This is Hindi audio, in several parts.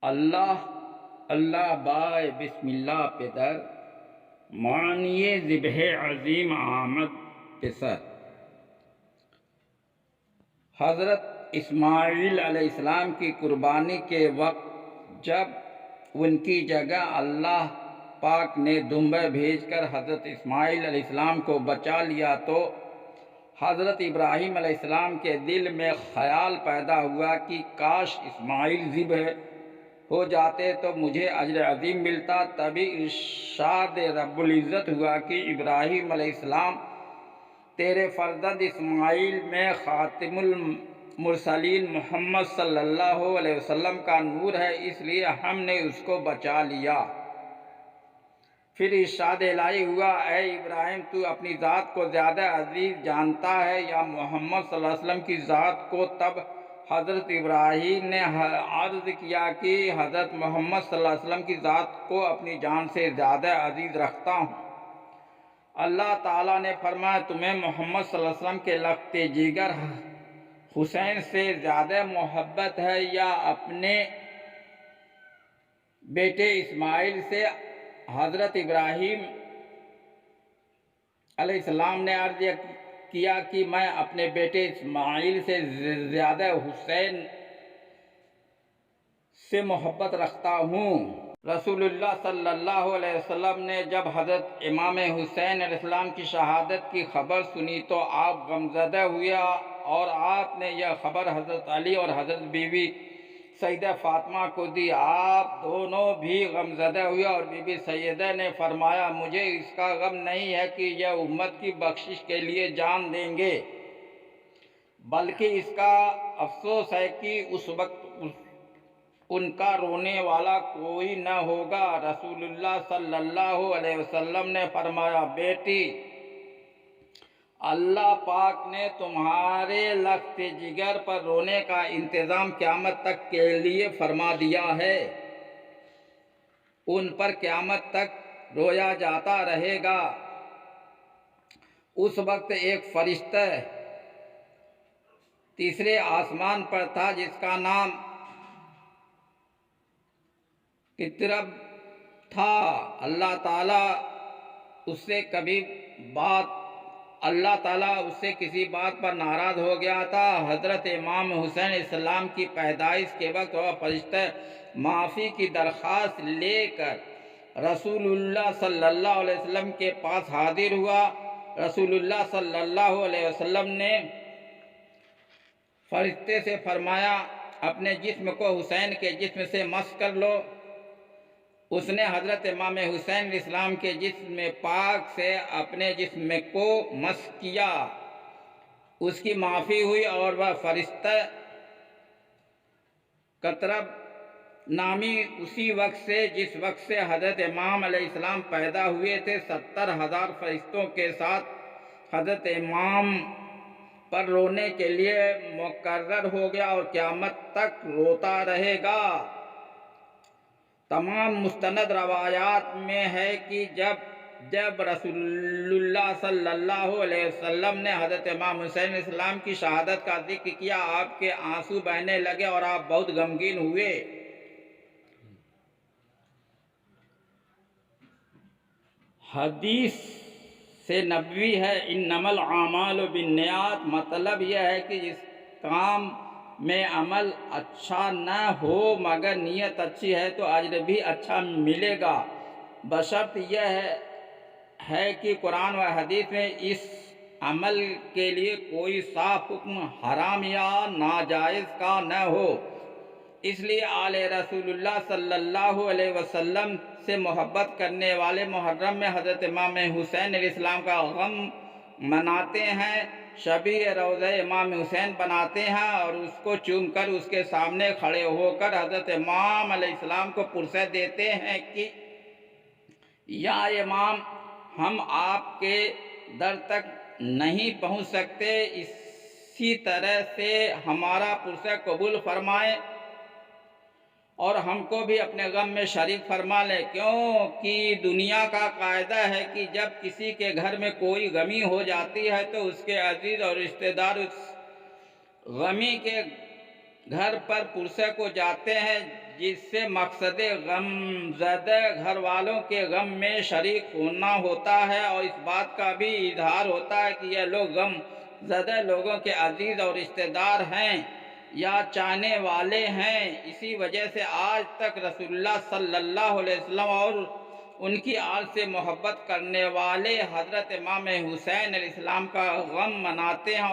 अल्लाह अल्लाह बाय बिस्मिल्लाह पे दर मानिए ज़िब्ह अज़ीम आमद पेसर। हज़रत इस्माइल अलैहिस्सलाम की कुर्बानी के वक्त जब उनकी जगह अल्लाह पाक ने दुम्बे भेजकर हज़रत इस्माइल अलैहिस्सलाम को बचा लिया तो हज़रत इब्राहीम अलैहिस्सलाम के दिल में ख़याल पैदा हुआ कि काश इस्माइल ज़िब्ह हो जाते तो मुझे अजर अज़ीम मिलता। तभी इरशाद रब्बुल इज़्ज़त हुआ कि इब्राहीम अलैहिस्सलाम तेरे फ़र्जंद इस्माइल में ख़ातिमुल मुरसलीन मोहम्मद सल्लल्लाहु अलैहि वसल्लम का नूर है, इसलिए हमने उसको बचा लिया। फिर इरशाद इलाही हुआ, ऐ इब्राहिम तू अपनी ज़ात को ज़्यादा अजीज़ जानता है या मोहम्मद सल्लल्लाहु अलैहि वसल्लम की ज़ात को? तब हज़रत इब्राहीम ने अर्ज़ किया कि हज़रत मोहम्मद सल्लल्लाहु अलैहि वसल्लम की ज़ात को अपनी जान से ज़्यादा अजीज़ रखता हूँ। अल्लाह ताला ने फरमाया, तुम्हें मोहम्मद सल्लल्लाहु अलैहि वसल्लम के लख्ते जिगर हुसैन से ज़्यादा मोहब्बत है या अपने बेटे इस्माइल से? हज़रत इब्राहीम अलैहिस्सलाम ने अर्ज़ किया कि मैं अपने बेटे इस्माइल से ज़्यादा हुसैन से मोहब्बत रखता हूँ। रसूलुल्लाह सल्लल्लाहु अलैहि वसल्लम ने जब हज़रत इमाम हुसैन अलैहिस्सलाम की शहादत की खबर सुनी तो आप गमज़दा हुए और आपने यह खबर हज़रत अली और हज़रत बीबी सैयदा फ़ातिमा को दी। आप दोनों भी गमज़दा हुए और बीबी सैयदा ने फरमाया, मुझे इसका गम नहीं है कि यह उम्मत की बख्शिश के लिए जान देंगे, बल्कि इसका अफसोस है कि उस वक्त उनका रोने वाला कोई न होगा। रसूलुल्लाह सल्लल्लाहु अलैहि वसल्लम ने फरमाया, बेटी अल्लाह पाक ने तुम्हारे लख्ते जिगर पर रोने का इंतज़ाम क़यामत तक के लिए फरमा दिया है। उन पर क़यामत तक रोया जाता रहेगा। उस वक्त एक फरिश्ता तीसरे आसमान पर था जिसका नाम कितरब था। अल्लाह ताला उससे किसी बात पर नाराज़ हो गया था। हज़रत इमाम हुसैन इस्लाम की पैदाइश के वक्त वह फरिश्ता माफ़ी की दरख्वास्त लेकर रसूलुल्लाह सल्लल्लाहु अलैहि वसल्लम के पास हाजिर हुआ। रसूलुल्लाह सल्लल्लाहु अलैहि वसल्लम ने फरिश्ते से फरमाया, अपने जिस्म को हुसैन के जिस्म से मस कर लो। उसने हज़रत इमाम हुसैन इस्लाम के जिस्म पाक से अपने जिस्म को मस किया, उसकी माफ़ी हुई और वह फरिश्ता कतरब नामी उसी वक्त से जिस वक्त से हज़रत इमाम अलैहिस्सलाम पैदा हुए थे 70,000 फरिश्तों के साथ हज़रत इमाम पर रोने के लिए मुकर्रर हो गया और क़यामत तक रोता रहेगा। तमाम मुस्तनद रवायात में है कि जब रसूलुल्लाह सल्लल्लाहु अलैहि वसल्लम ने हज़रत इमाम हुसैन इस्लाम की शहादत का जिक्र किया, आपके आंसू बहने लगे और आप बहुत गमगीन हुए। हदीस से नबवी है, इन्नमल आमालु बिन्नियात, मतलब यह है कि जिस काम में अमल अच्छा न हो मगर नीयत अच्छी है तो अजर भी अच्छा मिलेगा, बशर्त यह है कि कुरान व हदीस में इस अमल के लिए कोई साफ हुक्म हराम या नाजायज़ का न हो। इसलिए आले रसूलुल्लाह सल्लल्लाहु अलैहि वसल्लम से मोहब्बत करने वाले मुहर्रम में हज़रत इमाम हुसैन अलैहिस्सलाम का गम मनाते हैं, शबी रोज़े इमाम हुसैन बनाते हैं और उसको चूमकर उसके सामने खड़े होकर हज़रत इमाम अलैहिस्सलाम को पुरसे देते हैं कि या इमाम, हम आपके दर तक नहीं पहुंच सकते, इसी तरह से हमारा पुरसा कबूल फरमाएं और हमको भी अपने गम में शरीक फरमा लें। क्योंकि दुनिया का कायदा है कि जब किसी के घर में कोई गमी हो जाती है तो उसके अजीज़ और रिश्तेदार उस गमी के घर पर पुरसे को जाते हैं। जिससे मकसद गमज़दा घर वालों के गम में शरीक होना होता है और इस बात का भी इजहार होता है कि यह लोग गमज़दा लोगों के अजीज़ और रिश्तेदार हैं या चाहने वाले हैं। इसी वजह से आज तक रसूलुल्लाह सल्लल्लाहु अलैहि वसल्लम और उनकी आल से मोहब्बत करने वाले हज़रत इमाम हुसैन अलैहिस्सलाम का गम मनाते हैं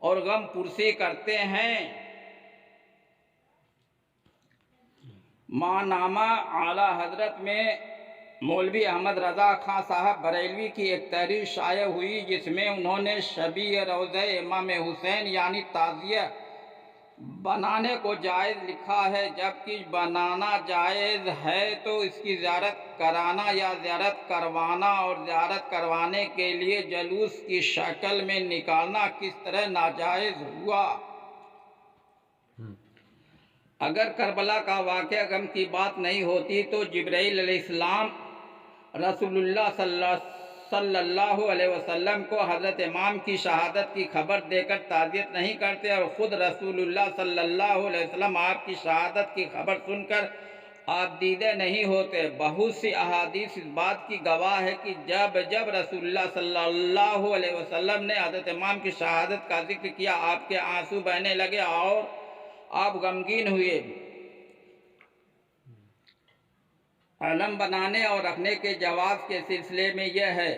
और गम पुरसी करते हैं। मानामा आला हजरत में मौलवी अहमद रज़ा खां साहब बरेलवी की एक तहरीर शाये हुई जिसमें उन्होंने शबी रोज़े इमाम हुसैन यानी ताज़िया बनाने को जायज़ लिखा है, जबकि बनाना जायज़ है तो इसकी ज़ियारत कराना या ज़ियारत करवाना और ज़ियारत करवाने के लिए जलूस की शक्ल में निकालना किस तरह नाजायज़ हुआ। अगर करबला का वाक़या गम की बात नहीं होती तो जिब्राइल अलैहिस्सलाम रसूलुल्लाह सल्लल्लाहु अलैहि वसल्लम को हज़रत इमाम की शहादत की खबर देकर ताज़ियत नहीं करते और ख़ुद रसूलुल्लाह सल्लल्लाहु अलैहि वसल्लम आपकी शहादत की खबर सुनकर आप दीदे नहीं होते। बहुत सी अहादीस इस बात की गवाह है कि जब जब रसूलुल्लाह सल्लल्लाहु अलैहि वसल्लम ने हज़रत इमाम की शहादत का जिक्र किया आपके आंसू बहने लगे और आप गमगीन हुए। अलम बनाने और रखने के जवाब के सिलसिले में यह है,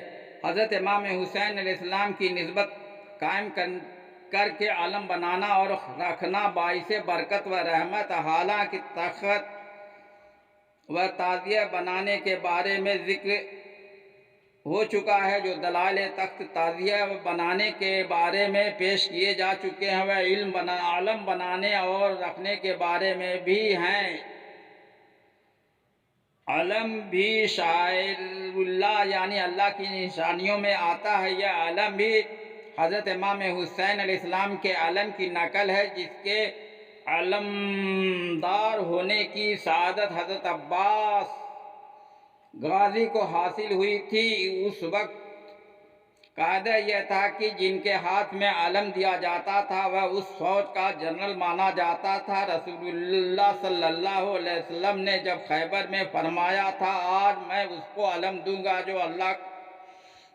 हज़रत इमाम हुसैन अलैहिस्सलाम की निस्बत कायम करके अलम बनाना और रखना बाइसे बरकत व रहमत। हालांकि तख़्त व ताज़िया बनाने के बारे में ज़िक्र हो चुका है जो दलाल तख्त ताज़िया बनाने के बारे में पेश किए जा चुके हैं, वह आलम बनाने और रखने के बारे में भी हैं। अलम भी शाइरुल्लाह यानी अल्लाह की निशानियों में आता है। यह अलम भी हज़रत इमाम हुसैन अलैहिस्सलाम के अलम की नकल है जिसके अलमदार होने की सआदत हज़रत अब्बास गाजी को हासिल हुई थी। उस वक्त कायदा यह था कि जिनके हाथ में अलम दिया जाता था वह उस फौज का जनरल माना जाता था। रसूलुल्लाह सल्लल्लाहु अलैहि वसल्लम ने जब खैबर में फरमाया था, आज मैं उसको अलम दूंगा जो अल्लाह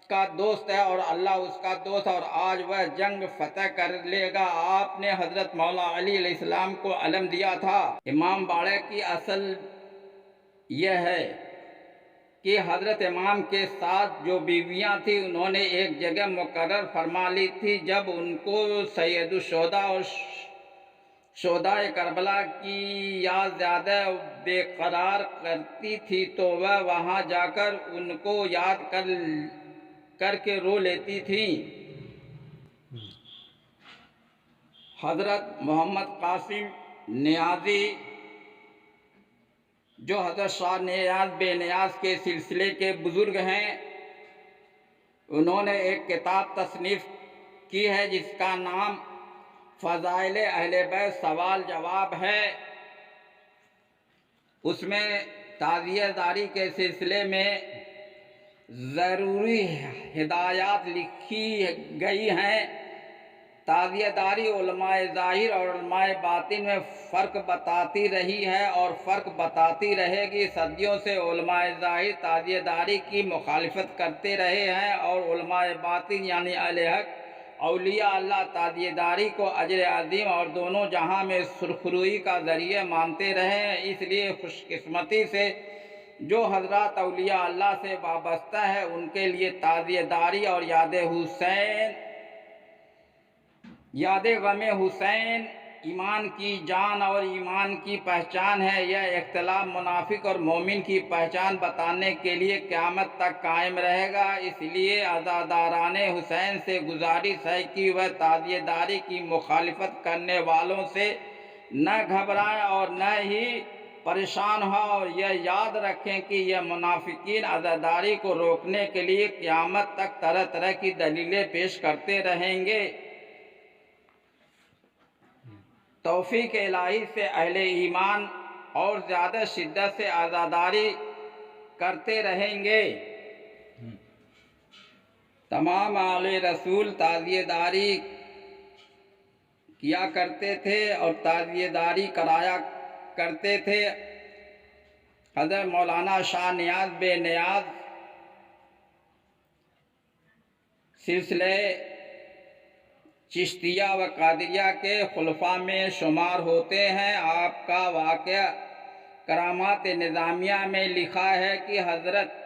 का दोस्त है और अल्लाह उसका दोस्त, और आज वह जंग फतह कर लेगा, आपने हज़रत मौला अली अलैहिस्सलाम को अलम दिया था। इमाम बाड़े की असल यह है कि हज़रत इमाम के साथ जो बीवियां थी उन्होंने एक जगह मुकर्रर फरमा ली थी। जब उनको सैयदुश्शोहदा और शोहदाए करबला की याद ज़्यादा बेकरार करती थी तो वह वहाँ जाकर उनको याद करके रो लेती थी। हज़रत मोहम्मद कासिम नियाज़ी जो हज़रत शाह नियाज़ बेनियाज के सिलसिले के बुज़ुर्ग हैं, उन्होंने एक किताब तसनीफ़ की है जिसका नाम फ़ज़ाइल अहले बैत सवाल जवाब है। उसमें ताज़ियादारी के सिलसिले में ज़रूरी हिदायत लिखी गई हैं। ताज़ियादारी उलमाए ज़ाहिर और उलमाए बातिन में फ़र्क बताती रही है और फ़र्क बताती रहेगी। सदियों से उलमाए ज़ाहिर ताज़ियादारी की मुखालिफत करते रहे हैं और उलमाए बातिन यानी अहले हक़ औलिया अल्लाह ताज़ियादारी को अजर अज़ीम और दोनों जहां में सुरखरुई का ज़रिया मानते रहे हैं। इसलिए खुशकिस्मती से जो हज़रात औलिया अल्लाह से वाबस्ता है उनके लिए ताज़ियादारी और याद गमे हुसैन ईमान की जान और ईमान की पहचान है। यह इख्तिलाफ मुनाफिक और मोमिन की पहचान बताने के लिए क़यामत तक कायम रहेगा। इसलिए अज़ादाराने हुसैन से गुजारिश है कि वह ताज़ियादारी की मुखालिफत करने वालों से न घबराएं और न ही परेशान हो, और यह याद रखें कि यह मुनाफिकीन अज़ादारी को रोकने के लिए क़यामत तक तरह तरह की दलीलें पेश करते रहेंगे। तौफीक इलाही से अहले ईमान और ज़्यादा शिद्दत से आज़ादारी करते रहेंगे। तमाम आले रसूल ताज़ियादारी किया करते थे और ताज़ियादारी कराया करते थे। हज़रत मौलाना शाह नियाज़ बेनियाज़ सिलसिले चिश्तिया व कादिरिया के खुलफा में शुमार होते हैं। आपका वाक़या करामात निज़ामिया में लिखा है कि हज़रत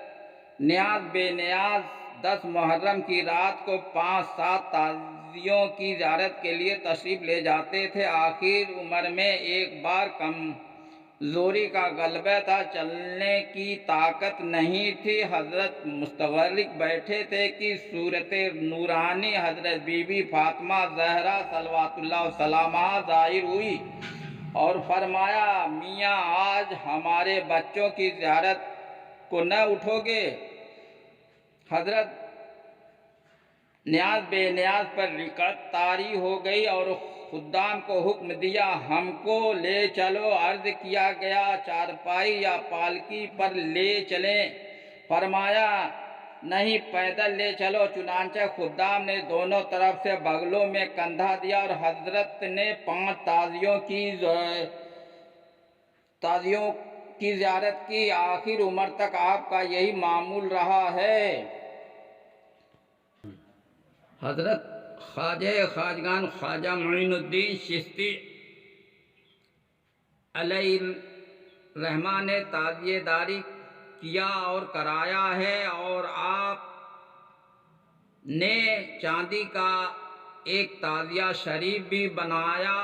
नियाज़ बेनियाज़ 10 मुहर्रम की रात को 5-7 ताज़ियों की ज़ियारत के लिए तशरीफ़ ले जाते थे। आखिर उम्र में एक बार कमज़ोरी का गलबा था, चलने की ताकत नहीं थी। हज़रत मुस्तग़रिक़ बैठे थे कि सूरत नूरानी हज़रत बीबी फ़ातिमा ज़हरा सलवातुल्लाह सलामहा ज़ाहिर हुई और फरमाया, मियाँ आज हमारे बच्चों की ज़ियारत को न उठोगे? हज़रत नियाज़ बेनियाज़ पर रिकत तारी हो गई और खुद्दाम को हुक्म दिया, हमको ले चलो। अर्ज़ किया गया, चारपाई या पालकी पर ले चलें? फरमाया, नहीं, पैदल ले चलो। चुनांचे खुद्दाम ने दोनों तरफ से बगलों में कंधा दिया और हज़रत ने 5 ताज़ियों की ज़ियारत की। आखिर उम्र तक आपका यही मामूल रहा है। हज़रत ख्वाजा खाजगान ख्वाजा मोइनुद्दीन चिश्ती अलैहिर्रहमा ने ताज़ियेदारी किया और कराया है और आप ने चांदी का एक ताज़िया शरीफ भी बनाया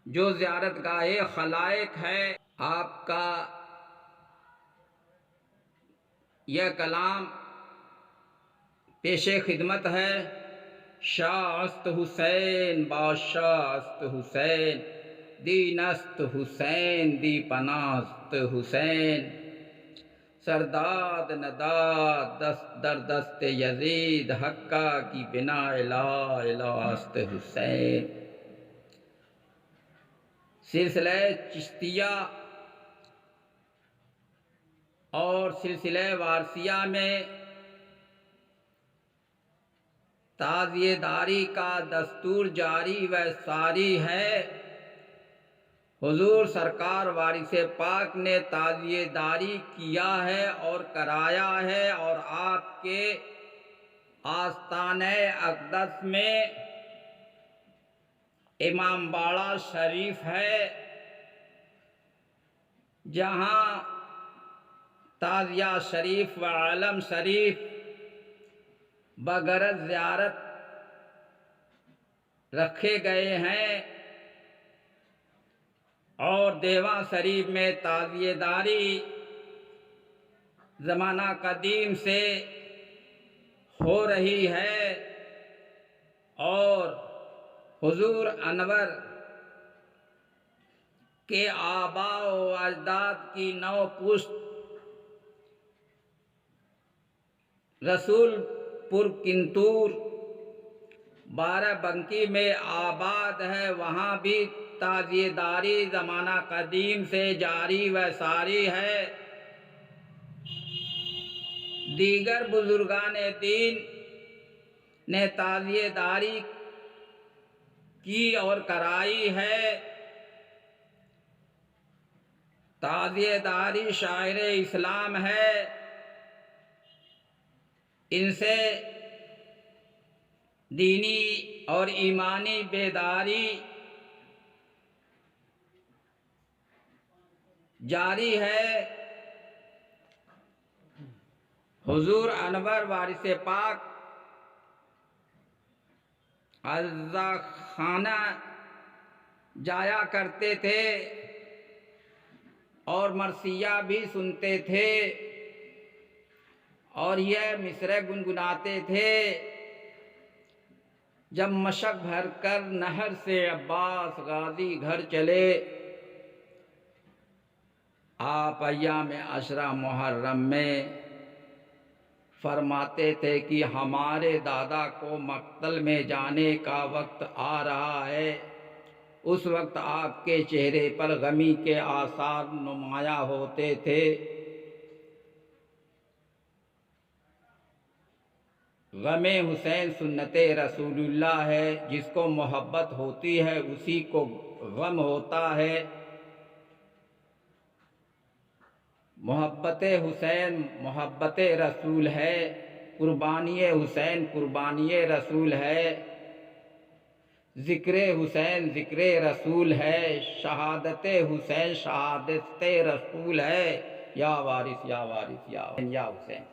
जो ज़ियारतगाहे खलाइक है। आपका यह कलाम पेशे खिदमत है। शाहस्त हुसैन बादशाहस्त हुसैन, दीनस्त हुसैन दी पनास्त हुसैन, सरदाद नदाद दस्त दर दस्त यजीद, हक्का की बिना इला इलास्त हुसैन। सिलसिला चिश्तिया और सिलसिला वारसिया में ताज़ियेदारी का दस्तूर जारी व सारी है। हुजूर सरकार वारिस पाक ने ताज़ियेदारी किया है और कराया है और आपके आस्ताने अक़दस में इमामबाड़ा शरीफ है, जहाँ ताज़िया शरीफ व आलम शरीफ बगरज़ ज़ियारत रखे गए हैं और देवा शरीफ में ताज़ियेदारी ज़माना कदीम से हो रही है और हुजूर अनवर के आबा व अजदाद की 9 पुश्त रसूलपुर किंतूर बाराबंकी में आबाद है। वहाँ भी ताज़ियेदारी ज़माना कदीम से जारी व सारी है। दीगर बुजुर्गाने दीन ने ताज़ियेदारी की और कराई है। ताज़ियेदारी शायर इस्लाम है, इनसे दीनी और ईमानी बेदारी जारी है। हुजूर अनवर वारिस पाक अज़्ज़ा खाना जाया करते थे और मरसिया भी सुनते थे और यह मिसरे गुनगुनाते थे, जब मशक भरकर नहर से अब्बास गाजी घर चले, आप अय्याम अशरा मुहर्रम में फरमाते थे कि हमारे दादा को मक्तल में जाने का वक्त आ रहा है। उस वक्त आपके चेहरे पर गमी के आसार नुमाया होते थे। गमे हुसैन सुन्नते रसूलुल्लाह है, जिसको मोहब्बत होती है उसी को गम होता है। मोहब्बत हुसैन मोहब्बत रसूल है, कुर्बानी हुसैन कुर्बानी रसूल है, ज़िक्र हुसैन ज़िक्र रसूल है, शहादत हुसैन शहादत रसूल है। या वारिस या वारिस या हुसैन।